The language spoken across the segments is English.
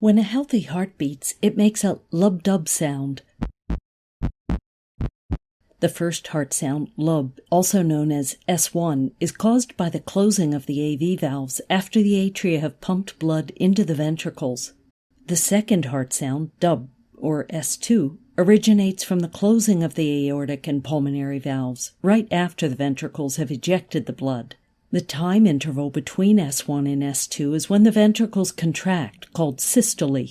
When a healthy heart beats, it makes a lub-dub sound. The first heart sound, lub, also known as S1, is caused by the closing of the AV valves after the atria have pumped blood into the ventricles. The second heart sound, dub, or S2, originates from the closing of the aortic and pulmonary valves right after the ventricles have ejected the blood. The time interval between S1 and S2 is when the ventricles contract, called systole.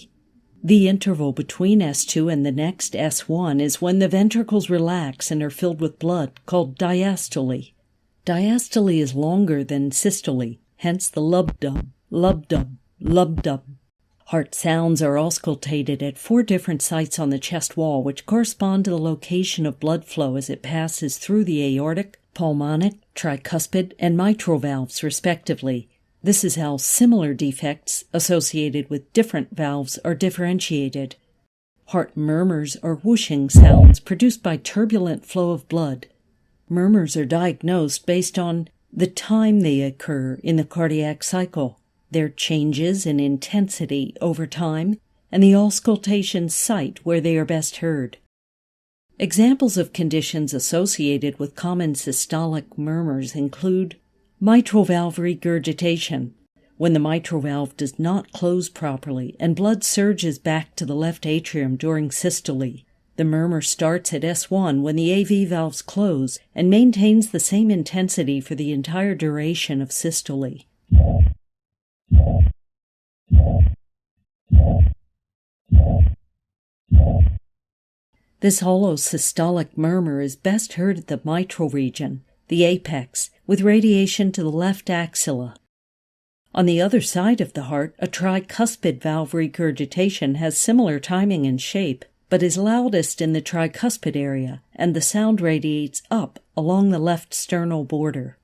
The interval between S2 and the next S1 is when the ventricles relax and are filled with blood, called diastole. Diastole is longer than systole, hence the lub-dub, lub-dub, lub-dub. Heart sounds are auscultated at 4 different sites on the chest wall, which correspond to the location of blood flow as it passes through the aortic, pulmonic, tricuspid, and mitral valves, respectively. This is how similar defects associated with different valves are differentiated. Heart murmurs are whooshing sounds produced by turbulent flow of blood. Murmurs are diagnosed based on the time they occur in the cardiac cycle, their changes in intensity over time, and the auscultation site where they are best heard. Examples of conditions associated with common systolic murmurs include mitral valve regurgitation, when the mitral valve does not close properly and blood surges back to the left atrium during systole. The murmur starts at S1 when the AV valves close and maintains the same intensity for the entire duration of systole. This hollow systolic murmur is best heard at the mitral region, the apex, with radiation to the left axilla. On the other side of the heart, a tricuspid valve regurgitation has similar timing and shape, but is loudest in the tricuspid area, and the sound radiates up along the left sternal border.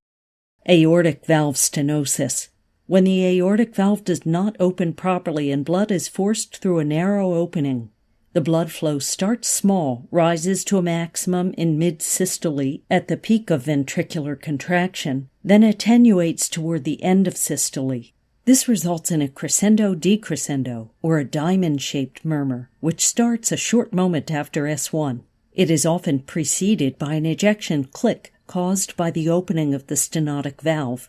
Aortic valve stenosis. When the aortic valve does not open properly and blood is forced through a narrow opening. The blood flow starts small, rises to a maximum in mid-systole at the peak of ventricular contraction, then attenuates toward the end of systole. This results in a crescendo-decrescendo, or a diamond-shaped murmur, which starts a short moment after S1. It is often preceded by an ejection click caused by the opening of the stenotic valve.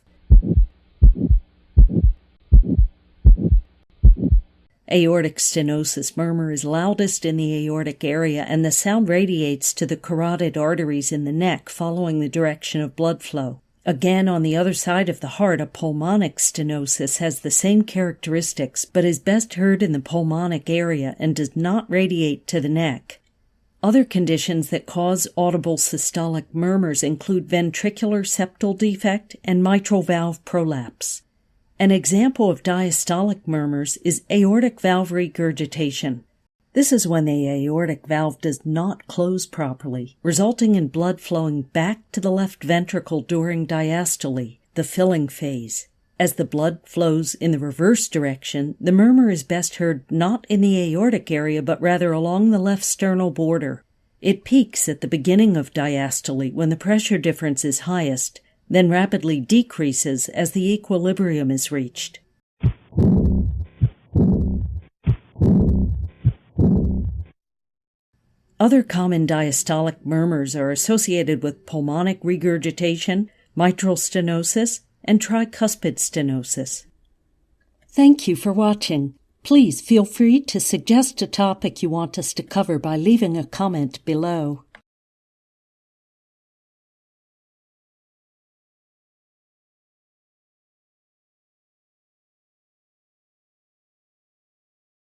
Aortic stenosis murmur is loudest in the aortic area, and the sound radiates to the carotid arteries in the neck following the direction of blood flow. Again, on the other side of the heart, a pulmonic stenosis has the same characteristics, but is best heard in the pulmonic area and does not radiate to the neck. Other conditions that cause audible systolic murmurs include ventricular septal defect and mitral valve prolapse. An example of diastolic murmurs is aortic valve regurgitation. This is when the aortic valve does not close properly, resulting in blood flowing back to the left ventricle during diastole, the filling phase. As the blood flows in the reverse direction, the murmur is best heard not in the aortic area but rather along the left sternal border. It peaks at the beginning of diastole when the pressure difference is highest, then rapidly decreases as the equilibrium is reached. Other common diastolic murmurs are associated with pulmonic regurgitation, mitral stenosis, and tricuspid stenosis. Thank you for watching. Please feel free to suggest a topic you want us to cover by leaving a comment below.